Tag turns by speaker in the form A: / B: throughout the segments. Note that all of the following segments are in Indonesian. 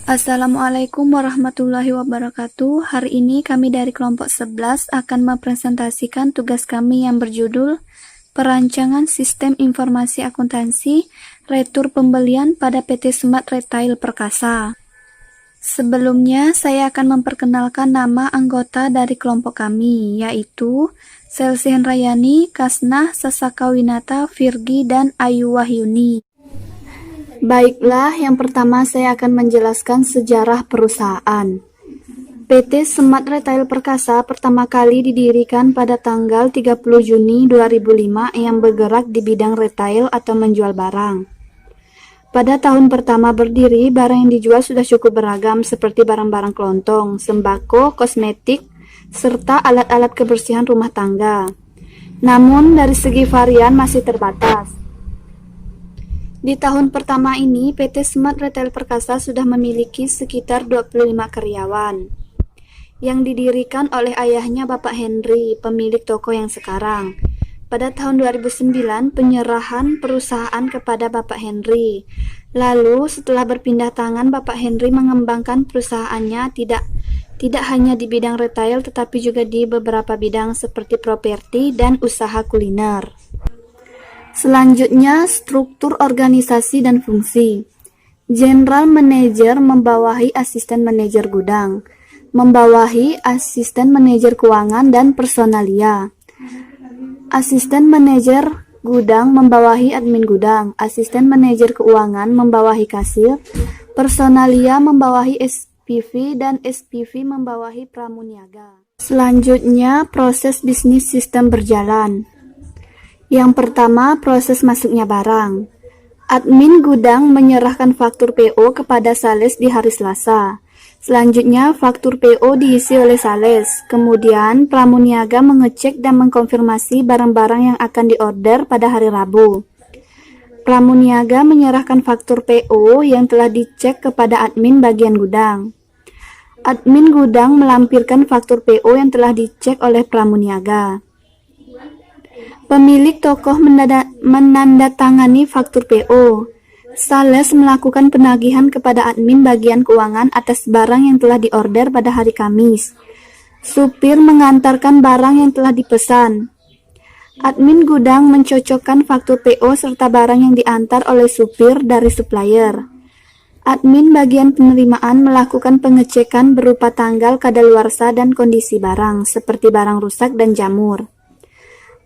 A: Assalamualaikum warahmatullahi wabarakatuh. Hari ini kami dari kelompok 11 akan mempresentasikan tugas kami yang berjudul Perancangan Sistem Informasi Akuntansi Retur Pembelian pada PT Smart Retail Perkasa. Sebelumnya, saya akan memperkenalkan nama anggota dari kelompok kami, yaitu Selsi Hendrayani, Kasnah, Sasakawinata, Virgi, dan Ayu Wahyuni. Baiklah, yang pertama saya akan menjelaskan sejarah perusahaan. PT Smart Retail Perkasa pertama kali didirikan pada tanggal 30 Juni 2005 yang bergerak di bidang retail atau menjual barang. Pada tahun pertama berdiri, barang yang dijual sudah cukup beragam seperti barang-barang kelontong, sembako, kosmetik, serta alat-alat kebersihan rumah tangga. Namun dari segi varian masih terbatas. Di tahun pertama ini, PT Smart Retail Perkasa sudah memiliki sekitar 25 karyawan yang didirikan oleh ayahnya Bapak Henry, pemilik toko yang sekarang. Pada tahun 2009, penyerahan perusahaan kepada Bapak Henry. Lalu, setelah berpindah tangan, Bapak Henry mengembangkan perusahaannya tidak hanya di bidang retail, tetapi juga di beberapa bidang seperti properti dan usaha kuliner. Selanjutnya, struktur organisasi dan fungsi. General Manager membawahi asisten manajer gudang, membawahi asisten manajer keuangan dan personalia. Asisten manajer gudang membawahi admin gudang, asisten manajer keuangan membawahi kasir, personalia membawahi SPV, dan SPV membawahi pramuniaga. Selanjutnya, proses bisnis sistem berjalan. Yang pertama, proses masuknya barang. Admin gudang menyerahkan faktur PO kepada sales di hari Selasa. Selanjutnya, faktur PO diisi oleh sales. Kemudian, pramuniaga mengecek dan mengkonfirmasi barang-barang yang akan diorder pada hari Rabu. Pramuniaga menyerahkan faktur PO yang telah dicek kepada admin bagian gudang. Admin gudang melampirkan faktur PO yang telah dicek oleh pramuniaga. Pemilik toko menandatangani faktur PO. Sales melakukan penagihan kepada admin bagian keuangan atas barang yang telah diorder pada hari Kamis. Supir mengantarkan barang yang telah dipesan. Admin gudang mencocokkan faktur PO serta barang yang diantar oleh supir dari supplier. Admin bagian penerimaan melakukan pengecekan berupa tanggal kadaluarsa dan kondisi barang, seperti barang rusak dan jamur.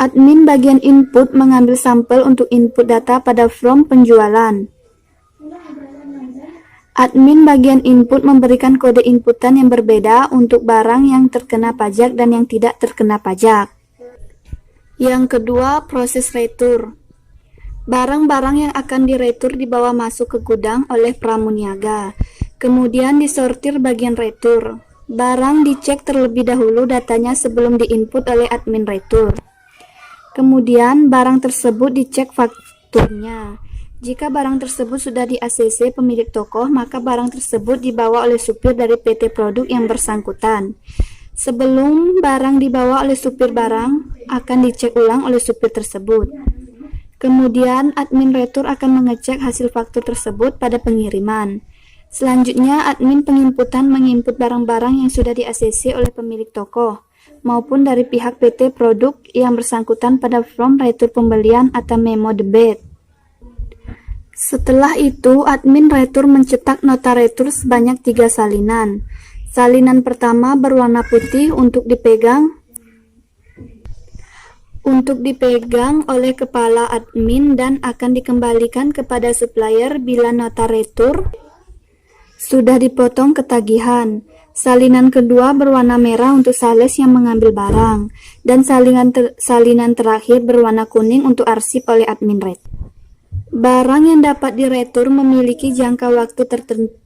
A: Admin bagian input mengambil sampel untuk input data pada form penjualan. Admin bagian input memberikan kode inputan yang berbeda untuk barang yang terkena pajak dan yang tidak terkena pajak. Yang kedua, proses retur. Barang-barang yang akan diretur dibawa masuk ke gudang oleh pramuniaga. Kemudian disortir bagian retur. Barang dicek terlebih dahulu datanya sebelum diinput oleh admin retur. Kemudian barang tersebut dicek fakturnya. Jika barang tersebut sudah di ACC pemilik toko, maka barang tersebut dibawa oleh supir dari PT produk yang bersangkutan. Sebelum barang dibawa oleh supir barang, akan dicek ulang oleh supir tersebut. Kemudian admin retur akan mengecek hasil faktur tersebut pada pengiriman. Selanjutnya admin penginputan menginput barang-barang yang sudah di ACC oleh pemilik toko maupun dari pihak PT produk yang bersangkutan pada form retur pembelian atau memo debit. Setelah itu, admin retur mencetak nota retur sebanyak 3 salinan. Salinan pertama berwarna putih untuk dipegang oleh kepala admin dan akan dikembalikan kepada supplier bila nota retur sudah dipotong ketagihan. Salinan kedua berwarna merah untuk sales yang mengambil barang, dan salinan terakhir berwarna kuning untuk arsip oleh admin retur. Barang yang dapat diretur memiliki jangka waktu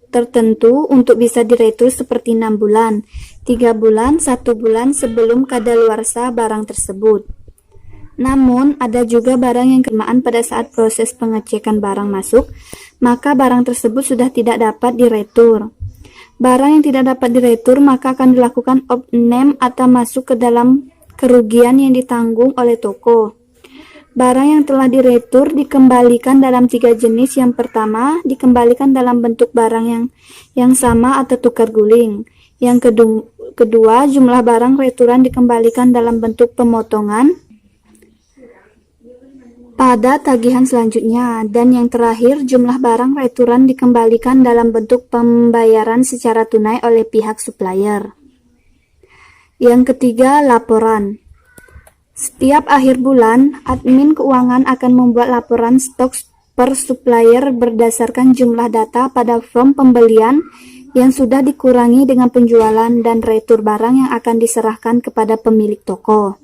A: tertentu untuk bisa diretur seperti 6 bulan, 3 bulan, 1 bulan sebelum kadaluarsa barang tersebut. Namun, ada juga barang yang kelemahan pada saat proses pengecekan barang masuk, maka barang tersebut sudah tidak dapat diretur. Barang yang tidak dapat diretur maka akan dilakukan off name atau masuk ke dalam kerugian yang ditanggung oleh toko. Barang yang telah diretur dikembalikan dalam 3 jenis. Yang pertama, dikembalikan dalam bentuk barang yang sama atau tukar guling. Yang kedua, jumlah barang returan dikembalikan dalam bentuk pemotongan pada tagihan selanjutnya. Dan yang terakhir, jumlah barang returan dikembalikan dalam bentuk pembayaran secara tunai oleh pihak supplier. Yang ketiga, laporan. Setiap akhir bulan, admin keuangan akan membuat laporan stok per supplier berdasarkan jumlah data pada form pembelian yang sudah dikurangi dengan penjualan dan retur barang yang akan diserahkan kepada pemilik toko.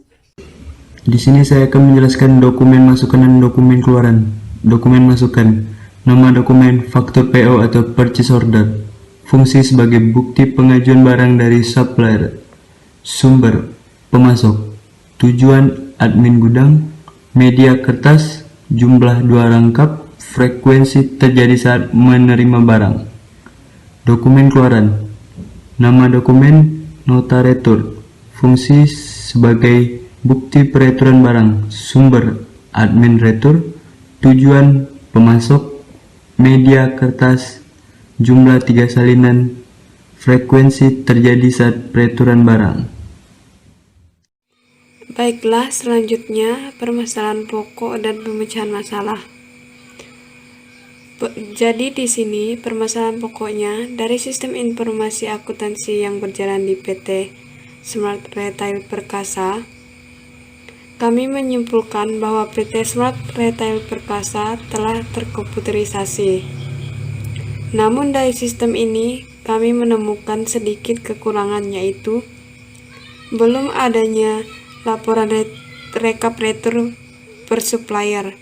B: Di sini saya akan menjelaskan dokumen masukan dan dokumen keluaran. Dokumen masukan, nama dokumen, faktur PO atau purchase order, fungsi sebagai bukti pengajuan barang dari supplier, sumber, pemasok, tujuan admin gudang, media kertas, jumlah 2 rangkap, frekuensi terjadi saat menerima barang. Dokumen keluaran, nama dokumen, nota retur, fungsi sebagai bukti pereturan barang, sumber admin retur, tujuan pemasok, media kertas, jumlah 3 salinan, frekuensi terjadi saat pereturan barang.
C: Baiklah, selanjutnya permasalahan pokok dan pemecahan masalah. Jadi di sini permasalahan pokoknya dari sistem informasi akuntansi yang berjalan di PT Smart Retail Perkasa, kami menyimpulkan bahwa PT Smart Retail Perkasa telah terkomputerisasi. Namun dari sistem ini kami menemukan sedikit kekurangan, yaitu belum adanya laporan rekap retur per supplier,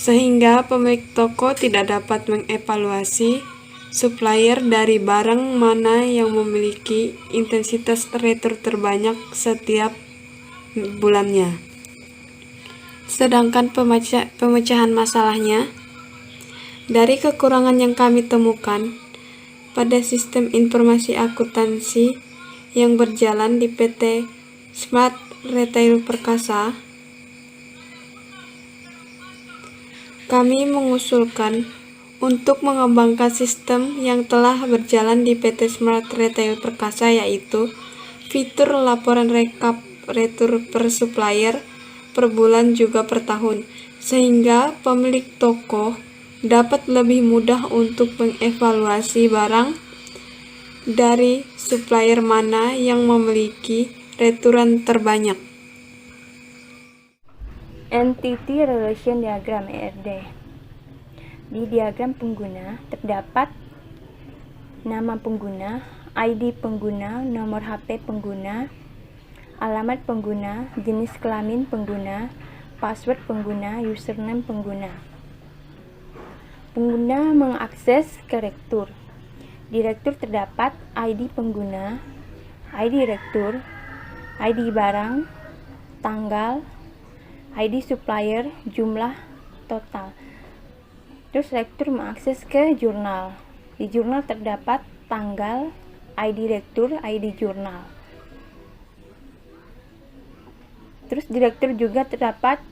C: sehingga pemilik toko tidak dapat mengevaluasi supplier dari barang mana yang memiliki intensitas retur terbanyak setiap bulannya. Sedangkan pemecahan masalahnya, dari kekurangan yang kami temukan pada sistem informasi akuntansi yang berjalan di PT Smart Retail Perkasa, kami mengusulkan untuk mengembangkan sistem yang telah berjalan di PT Smart Retail Perkasa, yaitu fitur laporan rekap retur per supplier per bulan juga per tahun, sehingga pemilik toko dapat lebih mudah untuk mengevaluasi barang dari supplier mana yang memiliki returan terbanyak.
D: Entity Relation Diagram ERD. Di diagram pengguna terdapat nama pengguna, ID pengguna, nomor HP pengguna, alamat pengguna, jenis kelamin pengguna, password pengguna, username pengguna. Pengguna mengakses ke rektur. Di rektur terdapat ID pengguna, ID rektur, ID barang, tanggal, ID supplier, jumlah total. Terus rektur mengakses ke jurnal. Di jurnal terdapat tanggal, ID rektur, ID jurnal. Terus di rektur juga terdapat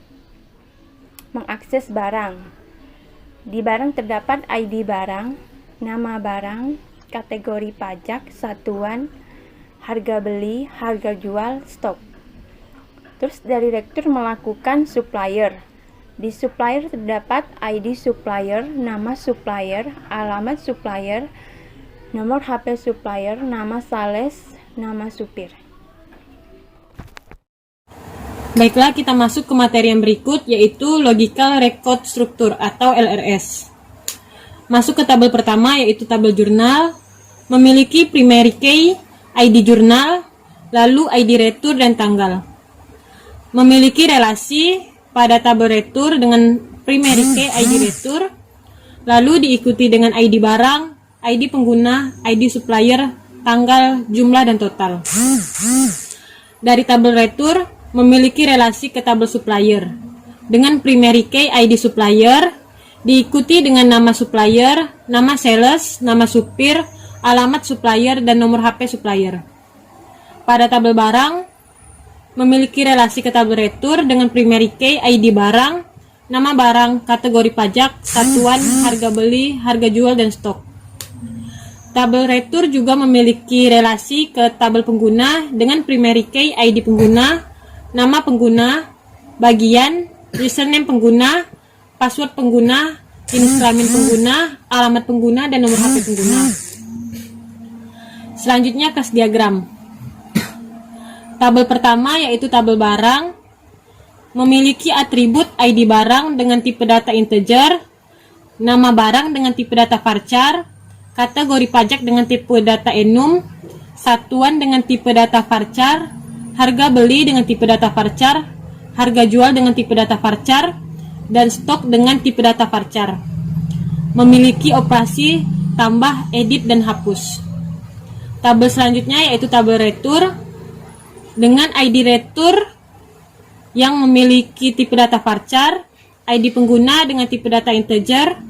D: mengakses barang. Di barang terdapat ID barang, nama barang, kategori pajak, satuan, harga beli, harga jual, stok. Terus dari rektur melakukan supplier. Di supplier terdapat ID supplier, nama supplier, alamat supplier, nomor HP supplier, nama sales, nama supir.
E: Baiklah, kita masuk ke materi yang berikut, yaitu Logical Record Structure atau LRS. Masuk ke tabel pertama, yaitu tabel jurnal, memiliki primary key, ID jurnal, lalu ID retur dan tanggal. Memiliki relasi pada tabel retur dengan primary key ID retur, lalu diikuti dengan ID barang, ID pengguna, ID supplier, tanggal, jumlah, dan total. Dari tabel retur, memiliki relasi ke tabel supplier dengan primary key ID supplier, diikuti dengan nama supplier, nama sales, nama supir, alamat supplier, dan nomor HP supplier. Pada tabel barang, memiliki relasi ke tabel retur dengan primary key, ID barang, nama barang, kategori pajak, satuan, harga beli, harga jual, dan stok. Tabel retur juga memiliki relasi ke tabel pengguna dengan primary key, ID pengguna, nama pengguna, bagian, username pengguna, password pengguna, jenis kelamin pengguna, alamat pengguna, dan nomor HP pengguna. Selanjutnya kelas diagram. Tabel pertama yaitu tabel barang, memiliki atribut ID barang dengan tipe data integer, nama barang dengan tipe data varchar, kategori pajak dengan tipe data enum, satuan dengan tipe data varchar, harga beli dengan tipe data varchar, harga jual dengan tipe data varchar, dan stok dengan tipe data varchar. Memiliki operasi tambah, edit, dan hapus. Tabel selanjutnya yaitu tabel retur dengan ID retur yang memiliki tipe data varchar, ID pengguna dengan tipe data integer,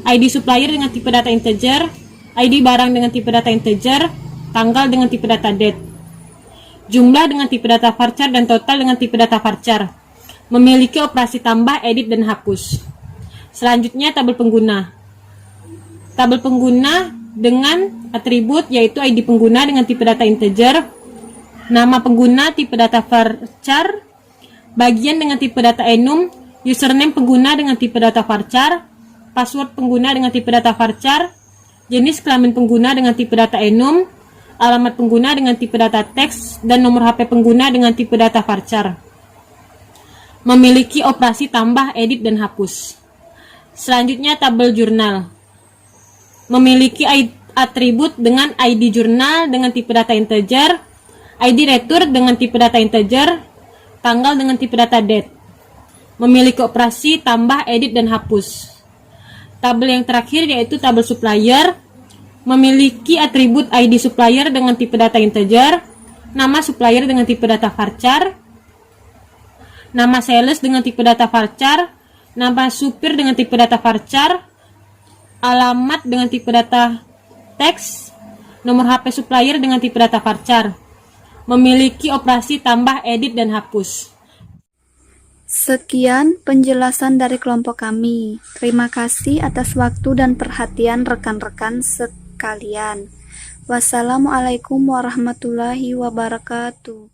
E: ID supplier dengan tipe data integer, ID barang dengan tipe data integer, tanggal dengan tipe data date, jumlah dengan tipe data varchar, dan total dengan tipe data varchar. Memiliki operasi tambah, edit, dan hapus. Selanjutnya tabel pengguna. Tabel pengguna dengan atribut yaitu ID pengguna dengan tipe data integer, nama pengguna tipe data varchar, bagian dengan tipe data enum, username pengguna dengan tipe data varchar, password pengguna dengan tipe data varchar, jenis kelamin pengguna dengan tipe data enum, alamat pengguna dengan tipe data teks, dan nomor HP pengguna dengan tipe data varchar. Memiliki operasi tambah, edit, dan hapus. Selanjutnya tabel jurnal. Memiliki atribut dengan ID jurnal dengan tipe data integer, ID retur dengan tipe data integer, tanggal dengan tipe data date. Memiliki operasi tambah, edit, dan hapus. Tabel yang terakhir yaitu tabel supplier, memiliki atribut ID supplier dengan tipe data integer, nama supplier dengan tipe data varchar, nama sales dengan tipe data varchar, nama supir dengan tipe data varchar, alamat dengan tipe data teks, nomor HP supplier dengan tipe data varchar. Memiliki operasi tambah, edit, dan hapus.
A: Sekian penjelasan dari kelompok kami. Terima kasih atas waktu dan perhatian rekan-rekan sekalian. Wassalamualaikum warahmatullahi wabarakatuh.